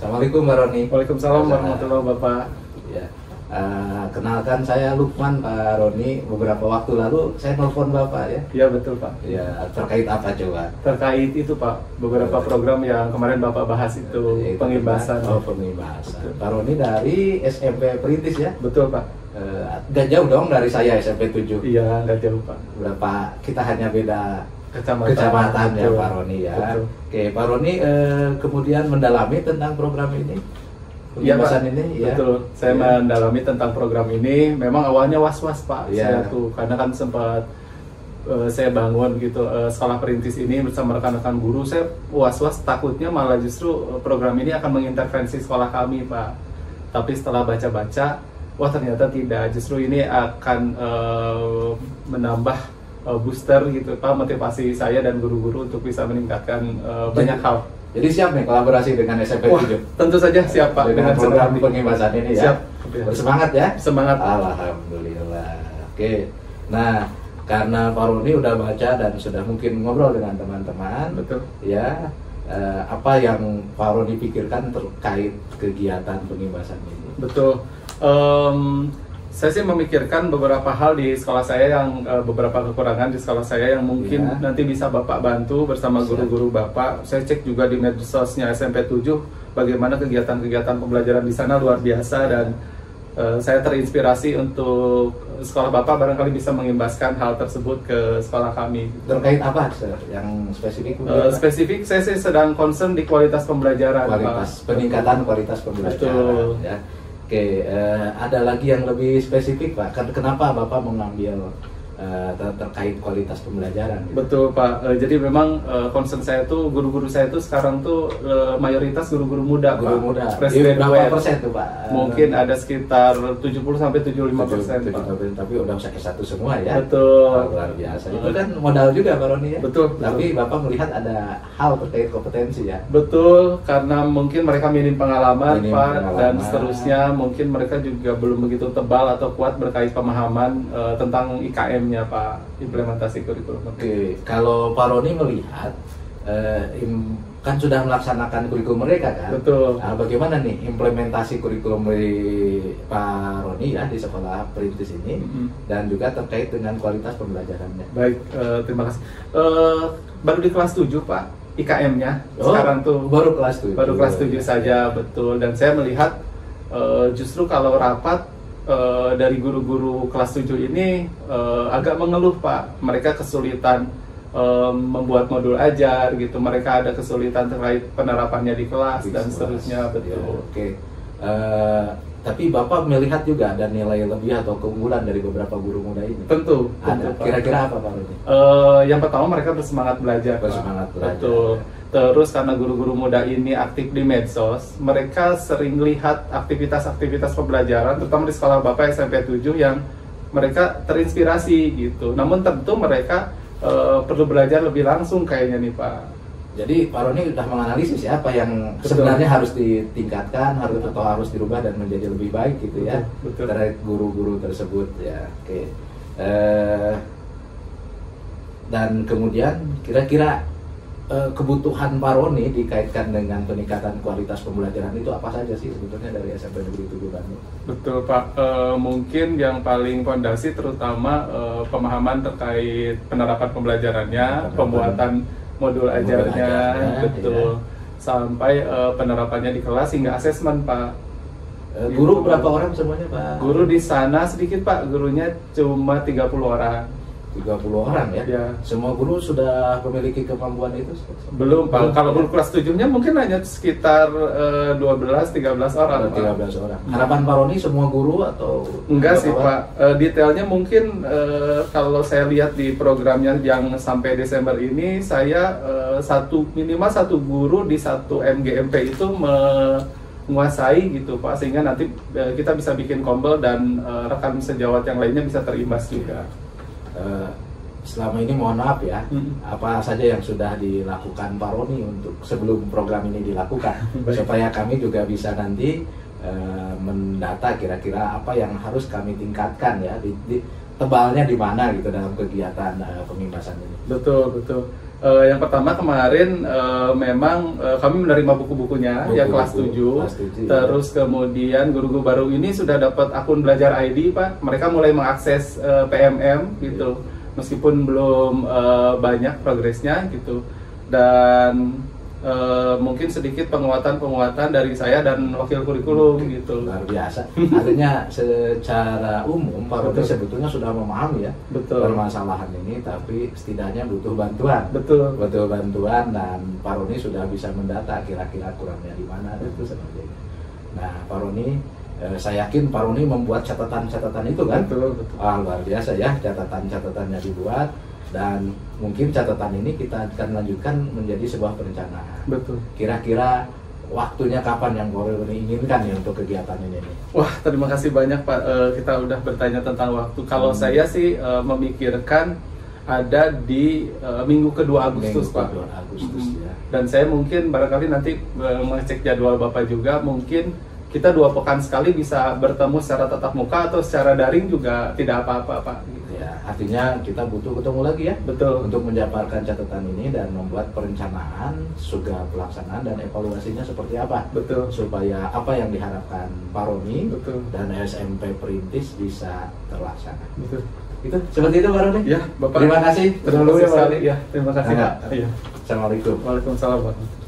Assalamualaikum Pak Roni. Waalaikumsalam warahmatullahi wabarakatuh. Ya. Kenalkan saya Lukman Pak Roni. Beberapa waktu lalu saya nelfon Bapak ya. Iya betul Pak. Ya, terkait apa coba? Terkait itu Pak, beberapa program yang kemarin Bapak bahas itu Ya, pengimbasan. Oh, pengimbasan. Pak Roni dari SMP Perintis ya? Betul Pak. Gak jauh dong dari saya SMP 7. Iya, nggak jauh Pak. Berapa? Kita hanya beda Kecamatan ya Pak Roni ya. Betul. Oke, Pak Roni kemudian mendalami tentang program ini. Iya Pak, ini ya. betul. Saya mendalami tentang program ini. Memang awalnya was-was Pak, saya tuh karena kan sempat saya bangun gitu sekolah perintis ini bersama rekan-rekan guru. Saya was-was takutnya malah justru program ini akan mengintervensi sekolah kami Pak. Tapi setelah baca-baca, wah ternyata tidak. Justru ini akan menambah booster gitu Pak, motivasi saya dan guru-guru untuk bisa meningkatkan banyak hal. Jadi siap nih kolaborasi dengan SMP 7? Tentu saja siap Pak. Dengan program pengimbasan ini ya? Siap. Bersemangat ya? Semangat. Alhamdulillah. Oke. Nah, karena Pak Roni udah baca dan sudah mungkin ngobrol dengan teman-teman. Betul. Ya, apa yang Pak Roni pikirkan terkait kegiatan pengimbasan ini? Betul. Saya sih memikirkan beberapa hal di sekolah saya yang beberapa kekurangan di sekolah saya yang mungkin nanti bisa Bapak bantu bersama guru-guru Bapak. Saya cek juga di medsosnya SMP 7 bagaimana kegiatan-kegiatan pembelajaran di sana luar biasa dan saya terinspirasi untuk sekolah Bapak barangkali bisa mengimbaskan hal tersebut ke sekolah kami. Terkait apa yang spesifik? Spesifik saya sih sedang concern di kualitas pembelajaran. Peningkatan kualitas pembelajaran. Betul. Ya. Oke, ada lagi yang lebih spesifik Pak. Kenapa Bapak mengambil terkait kualitas pembelajaran? Gitu? Betul Pak. Jadi memang concern saya tuh guru-guru saya tuh sekarang tuh mayoritas guru-guru muda. Guru muda. Berapa persen tuh Pak? Mungkin ada sekitar 70-75% Pak. Tapi udah S1 semua ya? Betul. Luar biasa. Itu kan modal juga Pak Roni ya? Betul. Tapi Bapak melihat ada hal terkait kompetensi ya? Betul, karena mungkin mereka minim pengalaman Pak, dan seterusnya mungkin mereka juga belum begitu tebal atau kuat berkait pemahaman tentang IKM-nya Pak, implementasi kurikulum. Oke, kalau Pak Roni melihat kan sudah melaksanakan kurikulum mereka kan? Betul. Nah, bagaimana nih implementasi kurikulum dari Pak Roni ya di sekolah perintis ini dan juga terkait dengan kualitas pembelajarannya? Baik, terima kasih. Baru di kelas 7 Pak, IKM-nya sekarang tuh baru kelas 7. Baru kelas 7 saja, betul. Dan saya melihat justru kalau rapat dari guru-guru kelas 7 ini agak mengeluh Pak. Mereka kesulitan membuat modul ajar gitu. Mereka ada kesulitan terkait penerapannya di kelas dan seterusnya, betul. Ya, oke. Tapi Bapak melihat juga ada nilai lebih atau keunggulan dari beberapa guru muda ini? Tentu. Ada. Kira-kira apa Pak Roni? Yang pertama mereka bersemangat belajar. Bersemangat belajar. Betul. Terus karena guru-guru muda ini aktif di medsos, mereka sering lihat aktivitas-aktivitas pembelajaran, terutama di sekolah Bapak SMP 7 yang mereka terinspirasi gitu. Namun tentu mereka perlu belajar lebih langsung kayaknya nih Pak. Jadi Pak Roni sudah menganalisis ya apa yang sebenarnya harus ditingkatkan, harus dirubah dan menjadi lebih baik gitu ya. Betul. Dari guru-guru tersebut ya. Oke. Dan kemudian kira-kira kebutuhan Pak Roni dikaitkan dengan peningkatan kualitas pembelajaran itu apa saja sih sebetulnya dari SMP Negeri 7 Bandung? Betul Pak, mungkin yang paling fondasi terutama pemahaman terkait penerapan pembelajarannya, pembuatan modul ajarnya, betul, sampai penerapannya di kelas hingga asesmen Pak. Guru berapa orang semuanya Pak? Guru di sana sedikit Pak, gurunya cuma 30 orang. 30 orang ya? Ya. Semua guru sudah memiliki kemampuan itu? Belum Pak, kalau guru kelas 7-nya mungkin hanya sekitar 12-13 orang. 13 orang. Harapan Pak Roni semua guru atau? Enggak sih Pak, detailnya mungkin kalau saya lihat di programnya yang sampai Desember ini, saya minimal satu guru di satu MGMP itu menguasai gitu Pak, sehingga nanti kita bisa bikin kombel dan rekan sejawat yang lainnya bisa terimbas juga. Selama ini mohon maaf ya, apa saja yang sudah dilakukan Pak Roni untuk sebelum program ini dilakukan supaya kami juga bisa nanti mendata kira-kira apa yang harus kami tingkatkan ya, tebalnya di mana gitu dalam kegiatan pengimbasan ini. Betul. Yang pertama kemarin memang kami menerima buku-bukunya yang kelas 7, terus kemudian guru-guru baru ini sudah dapat akun belajar ID Pak. Mereka mulai mengakses PMM gitu, meskipun belum banyak progresnya gitu. Dan mungkin sedikit penguatan dari saya dan wakil kurikulum gitu. Luar biasa. Artinya secara umum Pak Roni sebetulnya sudah memahami ya permasalahan ini, tapi setidaknya butuh bantuan. Butuh bantuan, dan Pak Roni sudah bisa mendata kira-kira kurangnya di mana dan itu sebagainya. Nah, Pak Roni, saya yakin Pak Roni membuat catatan-catatan itu kan? Betul. Luar biasa ya, catatan-catatannya dibuat. Dan mungkin catatan ini kita akan lanjutkan menjadi sebuah perencanaan. Betul. Kira-kira waktunya kapan yang Pak Roni inginkan ya untuk kegiatan ini? Wah, terima kasih banyak Pak. Kita udah bertanya tentang waktu. Kalau saya sih memikirkan ada di minggu kedua Agustus, Pak. Ya. Dan saya mungkin barangkali nanti mengecek jadwal Bapak juga, mungkin kita 2 pekan sekali bisa bertemu secara tatap muka atau secara daring juga tidak apa-apa Pak. Ya, artinya kita butuh ketemu lagi ya. Betul. Untuk menjabarkan catatan ini dan membuat perencanaan, juga pelaksanaan dan evaluasinya seperti apa. Betul. Supaya apa yang diharapkan Pak Roni dan SMP Perintis bisa terlaksana. Betul. Itu seperti itu Pak Roni. Ya, Bapak. Terima kasih. Terima kasih sekali. Ya, terima kasih Pak. Assalamualaikum. Waalaikumsalam Pak.